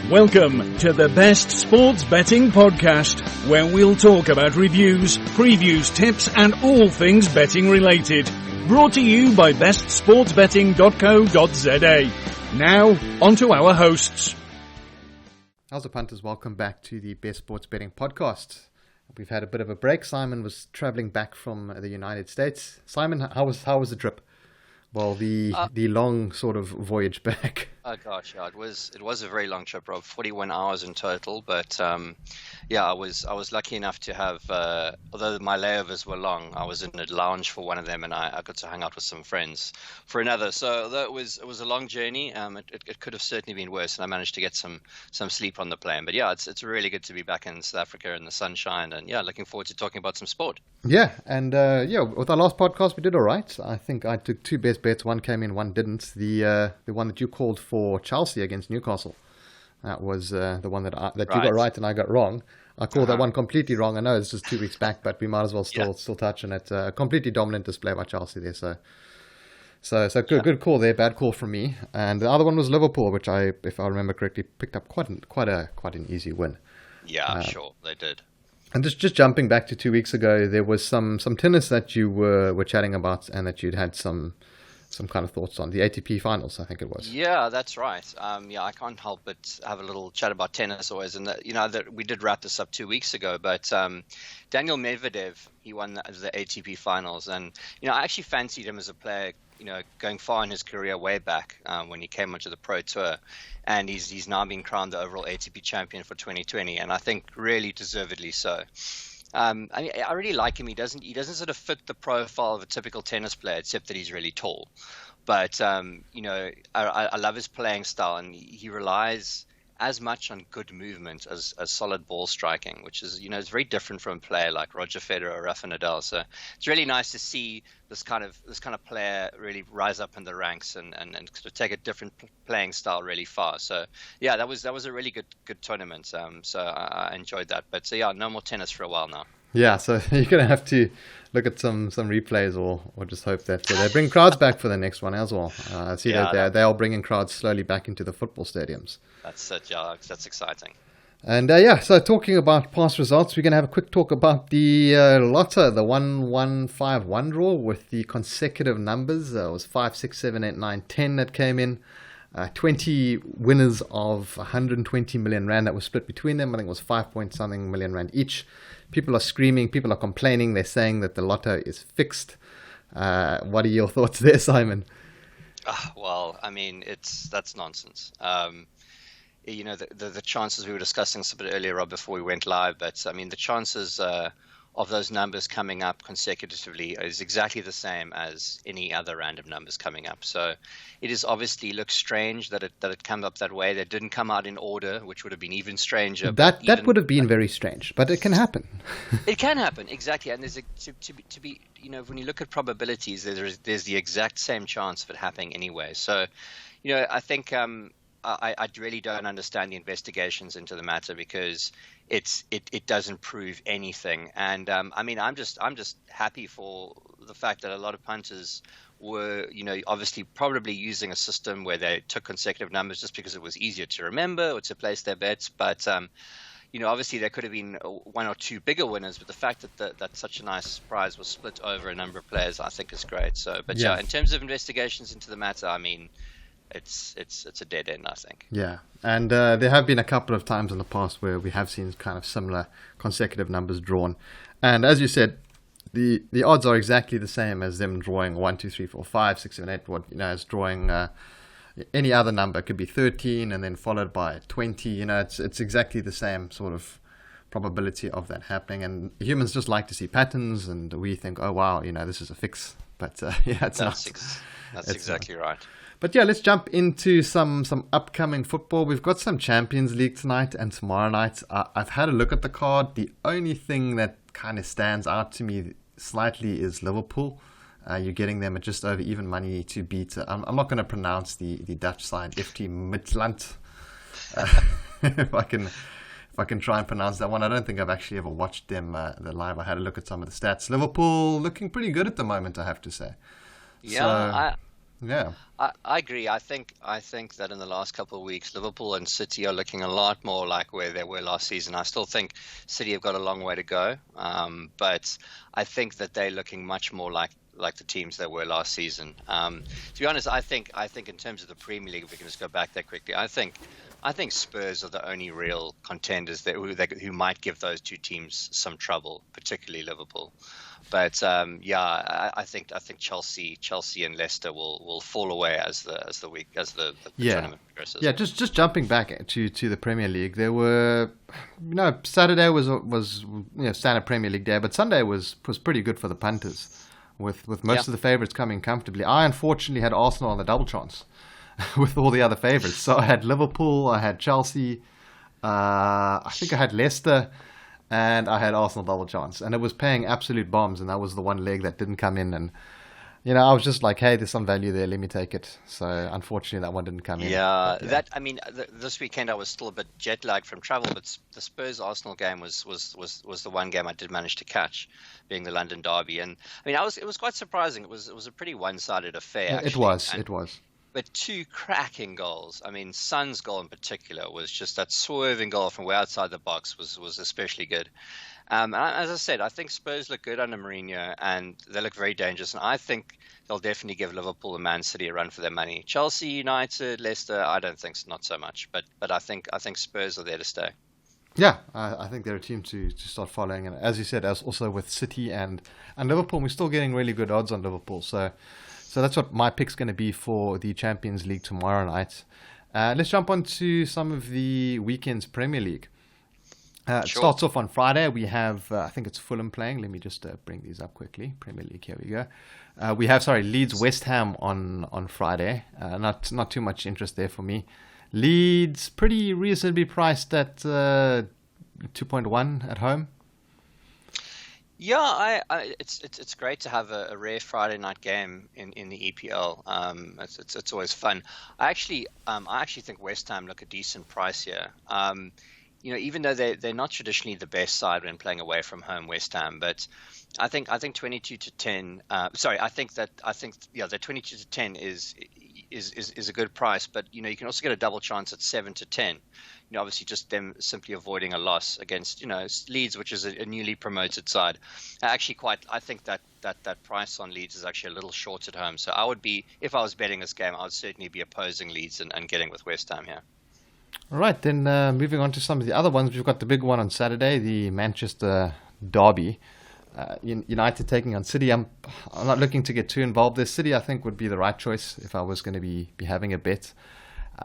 Welcome to the Best Sports Betting Podcast, where we'll talk about reviews, previews, tips, and all things betting related. Brought to you by bestsportsbetting.co.za. Now, on to our hosts. How's the punters? Welcome back to the Best Sports Betting Podcast. We've had a bit of a break. Simon was traveling back from the United States. Simon, how was the trip? Well, the long sort of voyage back. Oh gosh, yeah, it was a very long trip, Rob. 41 hours in total, but I was lucky enough to have. Although my layovers were long, I was in a lounge for one of them, and I got to hang out with some friends for another. So although it was a long journey, it could have certainly been worse, and I managed to get some sleep on the plane. But yeah, it's really good to be back in South Africa in the sunshine, and yeah, looking forward to talking about some sport. Yeah, and with our last podcast, we did all right. I think I took two best bets. One came in, one didn't. The one that you called for Chelsea against Newcastle, that was the one that you got right and I got wrong. I called that one completely wrong. I know it's just 2 weeks back, but we might as well still touch on it. Completely dominant display by Chelsea there. So good call there. Bad call from me. And the other one was Liverpool, which if I remember correctly, picked up quite an easy win. Yeah, sure they did. And just jumping back to 2 weeks ago, there was some tennis that you were chatting about, and that you'd had some kind of thoughts on the ATP finals, I think it was. Yeah, that's right. I can't help but have a little chat about tennis always. And that we did wrap this up 2 weeks ago, but Daniel Medvedev, he won the ATP finals, and I actually fancied him as a player, going far in his career way back when he came onto the Pro Tour, and he's now been crowned the overall ATP champion for 2020, and I think really deservedly so. I really like him. He doesn't sort of fit the profile of a typical tennis player, except that he's really tall. But I love his playing style, and he relies as much on good movement as solid ball striking, which is it's very different from a player like Roger Federer or Rafa Nadal. So it's really nice to see this kind of player really rise up in the ranks and sort of take a different playing style really far. So yeah, that was a really good tournament. So I enjoyed that. But so yeah, no more tennis for a while now. Yeah, so you're going to have to look at some replays or just hope that they bring crowds back for the next one as well. I see that they are bringing crowds slowly back into the football stadiums. That's it, yeah, that's exciting. And so talking about past results, we're going to have a quick talk about the Lotto, the 1151 draw with the consecutive numbers. It was 5, 6, 7, 8, 9, 10 that came in. 20 winners of 120 million rand that was split between them. I think it was 5 point something million rand each. People are screaming, people are complaining, they're saying that the Lotto is fixed. What are your thoughts there, Simon? Well, I mean, that's nonsense. The chances, we were discussing this a bit earlier, Rob, before we went live, but I mean, the chances of those numbers coming up consecutively is exactly the same as any other random numbers coming up. So it is obviously looks strange that it came up that way. That didn't come out in order, which would have been even stranger. That would have been very strange, but it can happen. It can happen, exactly. And there's to be when you look at probabilities, there's the exact same chance of it happening anyway. So I think I really don't understand the investigations into the matter, because it doesn't prove anything. And I mean, I'm just happy for the fact that a lot of punters were obviously probably using a system where they took consecutive numbers just because it was easier to remember or to place their bets. But obviously there could have been one or two bigger winners, but the fact that such a nice prize was split over a number of players, I think is great. So, but in terms of investigations into the matter, I mean, it's a dead end, I think. Yeah, and there have been a couple of times in the past where we have seen kind of similar consecutive numbers drawn, and as you said, the odds are exactly the same as them drawing 1, 2, 3, 4, 5, 6, 7, 8. What as drawing any other number. It could be 13 and then followed by 20. It's exactly the same sort of probability of that happening, and humans just like to see patterns, and we think, oh wow, this is a fix, but it's not. That's exactly right. But yeah, let's jump into some upcoming football. We've got some Champions League tonight and tomorrow night. I've had a look at the card. The only thing that kind of stands out to me slightly is Liverpool. You're getting them at just over even money to beat. I'm not going to pronounce the Dutch side, FT Midtland. If I can try and pronounce that one. I don't think I've actually ever watched them the live. I had a look at some of the stats. Liverpool looking pretty good at the moment, I have to say. Yeah, Yeah. I agree. I think that in the last couple of weeks, Liverpool and City are looking a lot more like where they were last season. I still think City have got a long way to go, but I think that they're looking much more like the teams they were last season. To be honest, I think in terms of the Premier League, if we can just go back there quickly, I think Spurs are the only real contenders who might give those two teams some trouble, particularly Liverpool. But I think Chelsea and Leicester will fall away as the tournament progresses. Yeah, just jumping back to the Premier League, there were, Saturday was standard Premier League day, but Sunday was pretty good for the punters, with most of the favourites coming comfortably. I unfortunately had Arsenal on the double chance with all the other favourites, so I had Liverpool, I had Chelsea, I think I had Leicester. And I had Arsenal double chance, and it was paying absolute bombs, and that was the one leg that didn't come in. And I was just like, hey, there's some value there, let me take it. So unfortunately, that one didn't come in. Yeah, this weekend I was still a bit jet lagged from travel, but the Spurs Arsenal game was the one game I did manage to catch, being the London derby. And I mean, it was quite surprising. It was a pretty one-sided affair. Actually. It was. But two cracking goals. I mean, Son's goal in particular was just that swerving goal from way outside the box was especially good. And as I said, I think Spurs look good under Mourinho, and they look very dangerous. And I think they'll definitely give Liverpool and Man City a run for their money. Chelsea, United, Leicester, I don't think not so much. But I think Spurs are there to stay. Yeah, I think they're a team to start following. And as you said, as also with City and Liverpool, we're still getting really good odds on Liverpool. So that's what my pick's going to be for the Champions League tomorrow night. Let's jump on to some of the weekend's Premier League. It starts off on Friday. We have, I think it's Fulham playing. Let me just bring these up quickly. Premier League, here we go. We have, Leeds West Ham on Friday. Not too much interest there for me. Leeds, pretty reasonably priced at 2.1 at home. Yeah, it's great to have a rare Friday night game in the EPL. It's always fun. I actually think West Ham look a decent price here. Even though they're not traditionally the best side when playing away from home, West Ham, but I think 22 to 10. I think the 22 to 10 is a good price, but you can also get a double chance at 7 to 10. Obviously just them simply avoiding a loss against, Leeds, which is a newly promoted side. I think that price on Leeds is actually a little short at home. So if I was betting this game, I would certainly be opposing Leeds and getting with West Ham here. All right, then moving on to some of the other ones. We've got the big one on Saturday, the Manchester derby. United taking on City. I'm not looking to get too involved there. City, I think, would be the right choice if I was going to be having a bet.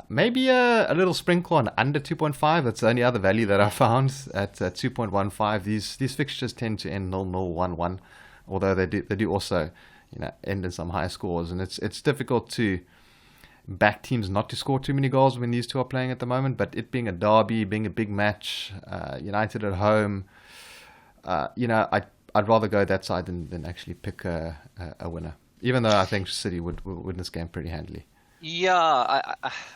Maybe a little sprinkle on under 2.5. That's the only other value that I found at 2.15. These fixtures tend to end 0-0, 1-1, although they do also end in some high scores, and it's difficult to back teams not to score too many goals when these two are playing at the moment. But it being a derby, being a big match, United at home, I'd rather go that side than actually pick a winner, even though I think City would win this game pretty handily. Yeah,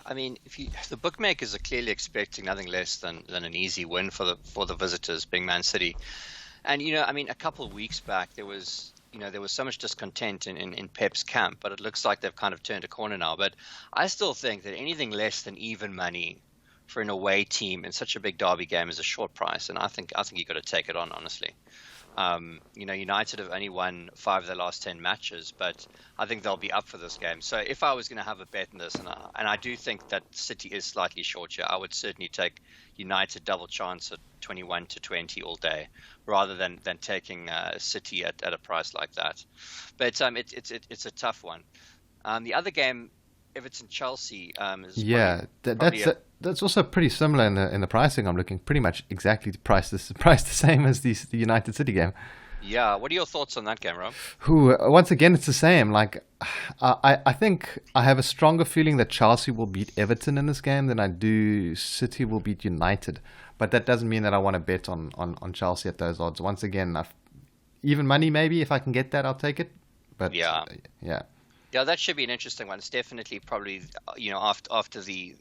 I mean, if the bookmakers are clearly expecting nothing less than an easy win for the visitors, being Man City, and a couple of weeks back there was so much discontent in Pep's camp, but it looks like they've kind of turned a corner now. But I still think that anything less than even money for an away team in such a big derby game is a short price, and I think you've got to take it on, honestly. United have only won 5 of their last 10 matches, but I think they'll be up for this game. So if I was going to have a bet in this, and I do think that City is slightly short here, I would certainly take United double chance at 21 to 20 all day, rather than taking City at a price like that. But it's a tough one. The other game, Everton-Chelsea, is that's also pretty similar in the pricing. I'm looking pretty much exactly priced the same as the United City game. Yeah, what are your thoughts on that game, Rob? Once again, it's the same. Like, I think I have a stronger feeling that Chelsea will beat Everton in this game than I do City will beat United. But that doesn't mean that I want to bet on Chelsea at those odds. Once again, even money maybe, if I can get that, I'll take it. But yeah. Yeah, that should be an interesting one. It's definitely probably, after the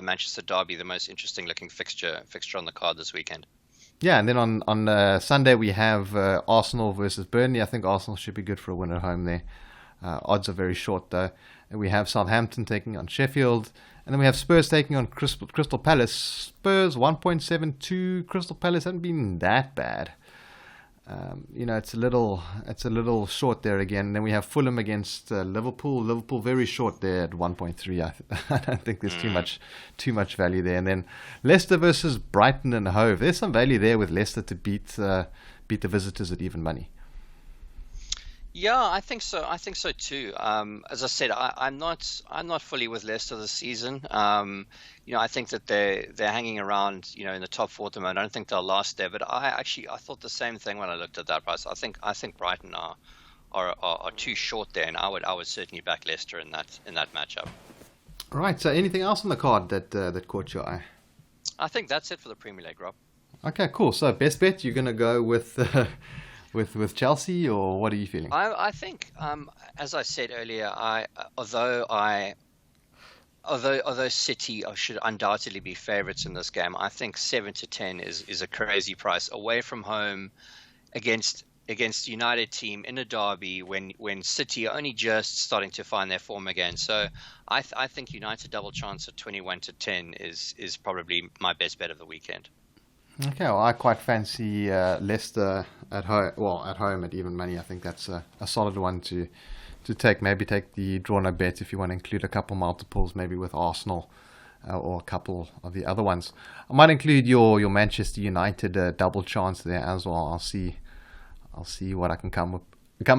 Manchester derby, the most interesting looking fixture on the card this weekend. Yeah, and then on Sunday we have Arsenal versus Burnley. I think Arsenal should be good for a win at home there. Odds are very short though. And we have Southampton taking on Sheffield. And then we have Spurs taking on Crystal Palace. Spurs 1.72. Crystal Palace haven't been that bad. It's a little short there again. Then we have Fulham against Liverpool. Liverpool very short there at 1.3. I don't think there's too much value there. And then Leicester versus Brighton and Hove. There's some value there with Leicester to beat the visitors at even money. Yeah, I think so. I think so too. As I said, I'm not fully with Leicester this season. I think that they're hanging around, in the top four at the moment. I don't think they'll last there. But I thought the same thing when I looked at that price. I think Brighton are too short there, and I would certainly back Leicester in that matchup. Right. So anything else on the card that caught your eye? I think that's it for the Premier League, Rob. Okay, cool. So best bet, you're going to go with with Chelsea, or what are you feeling? I think, as I said earlier, although City should undoubtedly be favourites in this game, I think 7-10 is a crazy price away from home against United team in a derby when City are only just starting to find their form again. So I think United double chance at 21-10 is probably my best bet of the weekend. Okay, well, I quite fancy Leicester at home. Well, at home at even money, I think that's a solid one to take. Maybe take the draw no bet if you want to include a couple multiples, maybe with Arsenal or a couple of the other ones. I might include your Manchester United double chance there as well. I'll see what I can come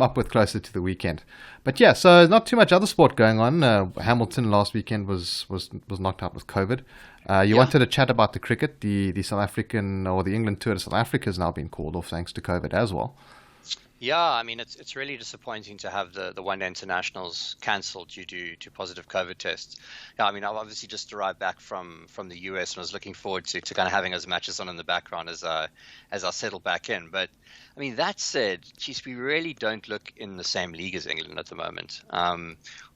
up with closer to the weekend. But yeah, so not too much other sport going on. Hamilton last weekend was knocked out with COVID. You wanted to chat about the cricket. The South African or the England tour to South Africa has now been called off thanks to COVID as well. Yeah, I mean, it's really disappointing to have the one-day internationals cancelled due to positive COVID tests. Yeah, I mean, I've obviously just arrived back from the US and was looking forward to kind of having those matches on in the background as I settle back in. But I mean, that said, geez, we really don't look in the same league as England at the moment.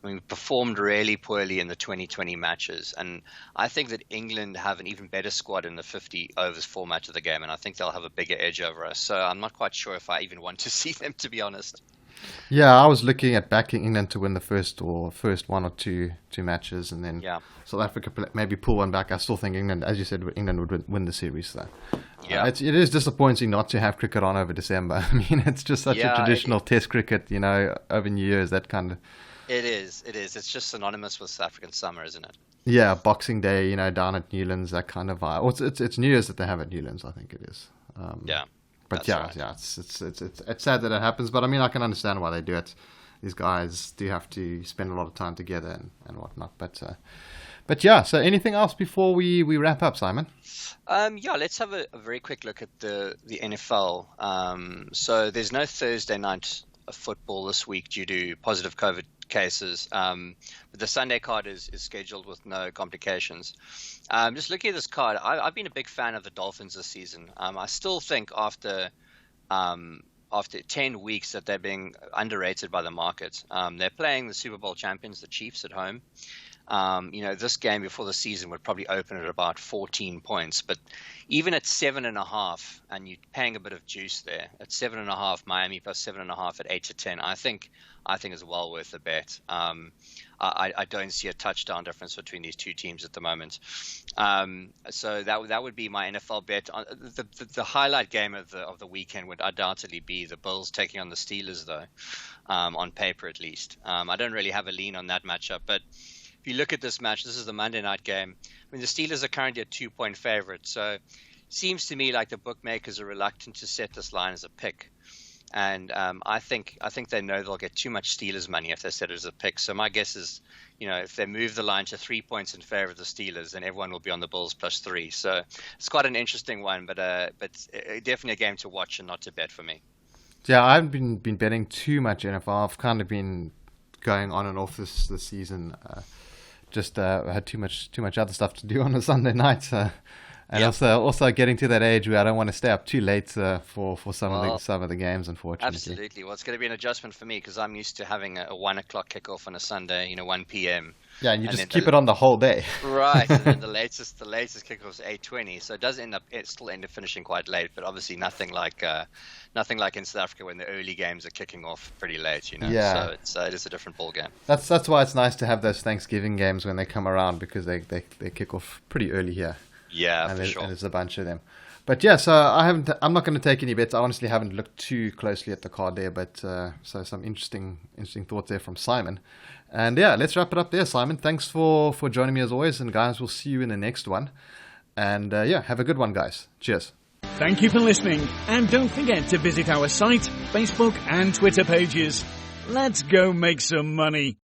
We performed really poorly in the 2020 matches, and I think that England have an even better squad in the 50 overs format of the game, and I think they'll have a bigger edge over us. So I'm not quite sure if I even want to see them, to be honest. Yeah, I was looking at backing England to win the first one or two matches, and then South Africa maybe pull one back. I still think England, as you said, England would win the series, though. Yeah, it is disappointing not to have cricket on over December. I mean, it's just such a traditional Test cricket, over New Year's, that kind of. It is. It's just synonymous with South African summer, isn't it? Yeah, Boxing Day, down at Newlands, that kind of vibe. Well, it's New Year's that they have at Newlands, I think it is. But it's sad that it happens. But I mean, I can understand why they do it. These guys do have to spend a lot of time together and whatnot. But yeah. So anything else before we wrap up, Simon? Let's have a very quick look at the NFL. So there's no Thursday night football this week due to positive COVID cases, but the Sunday card is scheduled with no complications. Just looking at this card, I've been a big fan of the Dolphins this season. I still think after 10 weeks that they're being underrated by the market. They're playing the Super Bowl champions, the Chiefs, at home. This game before the season would probably open at about 14 points, but even at 7.5, and you're paying a bit of juice there at 7.5, Miami plus 7.5 at 8-10. I think is well worth the bet. I don't see a touchdown difference between these two teams at the moment. So that would be my NFL bet. The highlight game of the weekend would undoubtedly be the Bills taking on the Steelers, though, on paper at least. I don't really have a lean on that matchup, but if you look at this match, this is the Monday night game. I mean, the Steelers are currently a 2-point favorite, so it seems to me like the bookmakers are reluctant to set this line as a pick. And I think they know they'll get too much Steelers money if they set it as a pick. So my guess is, if they move the line to 3 points in favor of the Steelers, then everyone will be on the Bills plus 3. So it's quite an interesting one, but definitely a game to watch and not to bet for me. Yeah, I haven't been betting too much NFL. I've kind of been going on and off this season. Just had too much other stuff to do on a Sunday night. And also getting to that age where I don't want to stay up too late for some of the games, unfortunately. Absolutely. Well, it's going to be an adjustment for me because I'm used to having a 1 o'clock kickoff on a Sunday, 1 p.m. Yeah, and you just keep it on the whole day. Right, and then the latest kickoff's 8:20, so it still end up finishing quite late, but obviously nothing like in South Africa when the early games are kicking off pretty late, Yeah. So it is a different ball game. That's why it's nice to have those Thanksgiving games when they come around, because they kick off pretty early here. Yeah, and for sure. And there's a bunch of them. But yeah, so I'm not going to take any bets. I honestly haven't looked too closely at the card there, but so some interesting thoughts there from Simon. And yeah, let's wrap it up there, Simon. Thanks for joining me as always, and guys, we'll see you in the next one. And yeah, have a good one, guys. Cheers. Thank you for listening, and don't forget to visit our site, Facebook and Twitter pages. Let's go make some money.